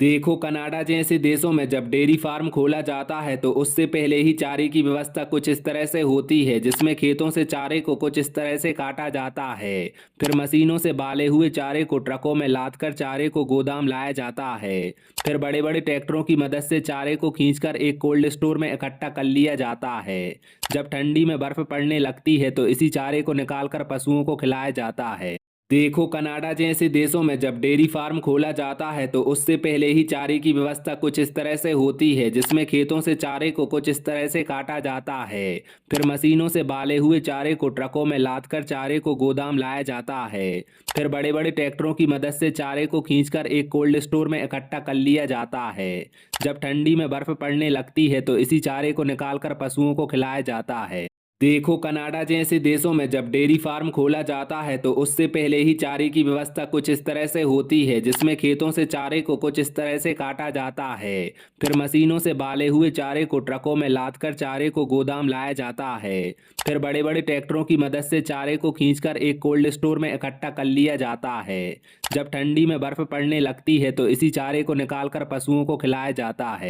देखो, कनाडा जैसे देशों में जब डेयरी फार्म खोला जाता है तो उससे पहले ही चारे की व्यवस्था कुछ इस तरह से होती है, जिसमें खेतों से चारे को कुछ इस तरह से काटा जाता है। फिर मशीनों से बाले हुए चारे को ट्रकों में लाद कर चारे को गोदाम लाया जाता है। फिर बड़े बड़े ट्रैक्टरों की मदद से चारे को खींचकर एक कोल्ड स्टोर में इकट्ठा कर लिया जाता है। जब ठंडी में बर्फ पड़ने लगती है तो इसी चारे को निकालकर पशुओं को खिलाया जाता है। देखो, कनाडा जैसे देशों में जब डेयरी फार्म खोला जाता है तो उससे पहले ही चारे की व्यवस्था कुछ इस तरह से होती है, जिसमें खेतों से चारे को कुछ इस तरह से काटा जाता है। फिर मशीनों से बाले हुए चारे को ट्रकों में लाद कर चारे को गोदाम लाया जाता है। फिर बड़े बड़े ट्रैक्टरों की मदद से चारे को खींचकर एक कोल्ड स्टोर में इकट्ठा कर लिया जाता है। जब ठंडी में बर्फ पड़ने लगती है तो इसी चारे को निकालकर पशुओं को खिलाया जाता है। देखो, कनाडा जैसे देशों में जब डेयरी फार्म खोला जाता है तो उससे पहले ही चारे की व्यवस्था कुछ इस तरह से होती है, जिसमें खेतों से चारे को कुछ इस तरह से काटा जाता है। फिर मशीनों से बाले हुए चारे को ट्रकों में लाद कर चारे को गोदाम लाया जाता है। फिर बड़े बड़े ट्रैक्टरों की मदद से चारे को खींचकर एक कोल्ड स्टोर में इकट्ठा कर लिया जाता है। जब ठंडी में बर्फ पड़ने लगती है तो इसी चारे को निकालकर पशुओं को खिलाया जाता है।